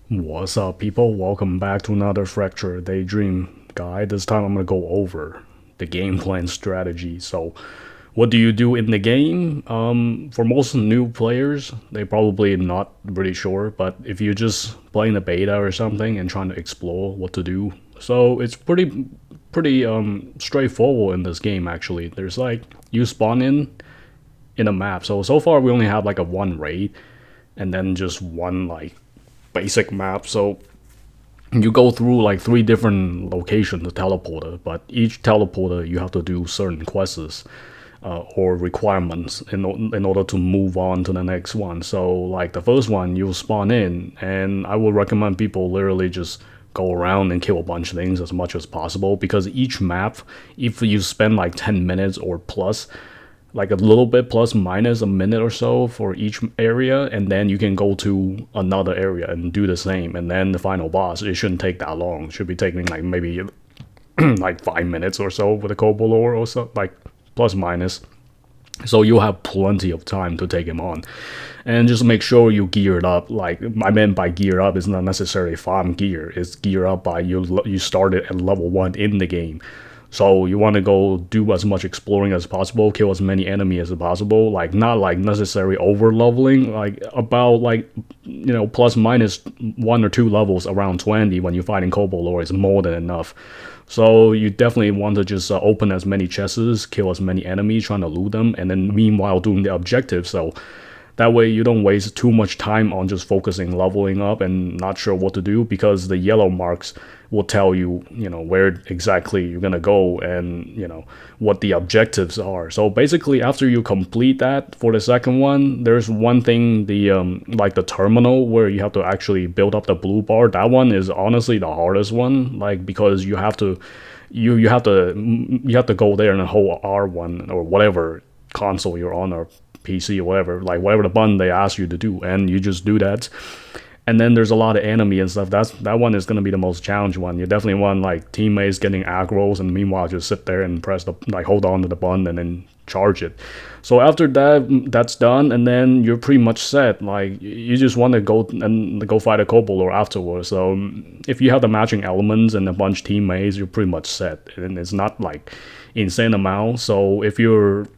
What's up, people? Welcome back to another Fracture Daydream guide. This time I'm gonna go over the game plan strategy. So, what do you do in the game? For most new players, they probably not really sure. But if you're just playing the beta or something and trying to explore what to do, so it's pretty straightforward in this game. Actually, there's like you spawn in a map. So far we only have like a one raid, and then just one like basic map. So you go through like three different locations to teleporter, but each teleporter you have to do certain quests or requirements in order to move on to the next one. So like the first one you spawn in, and I would recommend people literally just go around and kill a bunch of things as much as possible, because each map, if you spend like 10 minutes or plus, like a little bit plus minus a minute or so for each area, and then you can go to another area and do the same, and then the final boss, it shouldn't take that long. It should be taking like maybe like 5 minutes or so with a Kobolor or so, like plus minus. So you'll have plenty of time to take him on, and just make sure you gear it up. Like I meant by gear up is not necessarily farm gear, it's gear up by you started at level 1 in the game. So you want to go do as much exploring as possible, kill as many enemies as possible, like not like necessary over leveling, like about like plus minus 1 or 2 levels around 20 when you're fighting Kobolor is more than enough. So you definitely want to just open as many chests, kill as many enemies, trying to loot them, and then meanwhile doing the objective. So that way you don't waste too much time on just focusing leveling up and not sure what to do, because the yellow marks will tell you, where exactly you're gonna go and, what the objectives are. So basically after you complete that for the second one, there's one thing, the like the terminal where you have to actually build up the blue bar. That one is honestly the hardest one, like because you have to you have to go there and hold R1 or whatever console you're on, or PC or whatever, like whatever the button they ask you to do, and you just do that. And then there's a lot of enemy and stuff. That one is gonna be the most challenging one. You definitely want like teammates getting aggros, and meanwhile just sit there and press the like hold on to the button and then charge it. So after that's done, and then you're pretty much set. Like you just want to go fight a Kobolor afterwards. So if you have the matching elements and a bunch of teammates, you're pretty much set, and it's not like insane amount. So if you're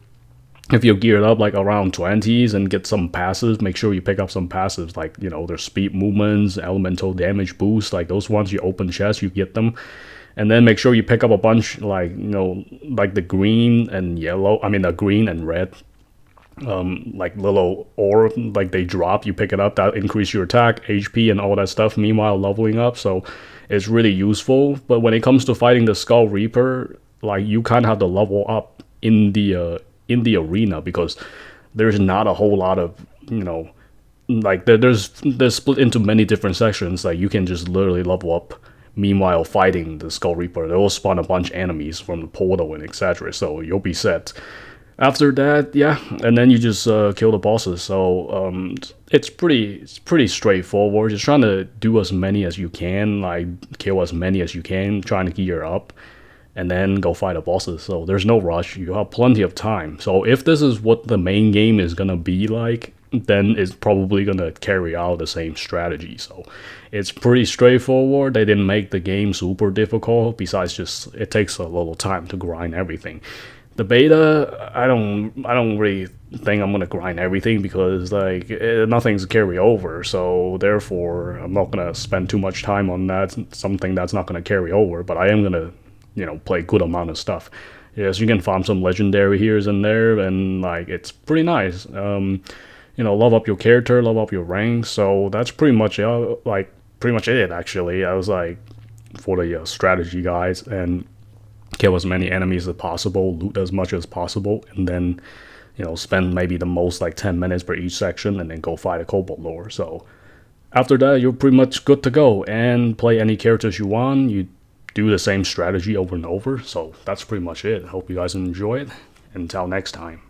geared up like around 20s and get some passes, make sure you pick up some passes, like there's speed movements, elemental damage boost, like those ones you open chests you get them. And then make sure you pick up a bunch, like like the green and yellow, I mean the green and red, like little orb, like they drop, you pick it up, that increase your attack, HP and all that stuff, meanwhile leveling up. So it's really useful. But when it comes to fighting the Skull Reaper, like you kind of have to level up in the arena, because there's not a whole lot of like there's split into many different sections. Like you can just literally level up meanwhile fighting the Skull Reaper. They will spawn a bunch of enemies from the portal and etc. So you'll be set after that. Yeah, and then you just kill the bosses. So it's pretty straightforward. Just trying to do as many as you can, like kill as many as you can, trying to gear up, and then go fight the bosses. So there's no rush. You have plenty of time. So if this is what the main game is gonna be like, then it's probably gonna carry out the same strategy. So it's pretty straightforward. They didn't make the game super difficult. Besides, just it takes a little time to grind everything. The beta, I don't really think I'm gonna grind everything, because like nothing's carry over. So therefore, I'm not gonna spend too much time on that. Something that's not gonna carry over. But I am gonna play good amount of stuff. Yes, you can farm some legendary here and there, and like it's pretty nice. Love up your character, love up your rank. So that's pretty much pretty much it. Actually, I was like for the strategy guys, and kill as many enemies as possible, loot as much as possible, and then spend maybe the most like 10 minutes per each section, and then go fight a Kobolor. So after that, you're pretty much good to go and play any characters you want. You do the same strategy over and over. So that's pretty much it. Hope you guys enjoy it. Until next time.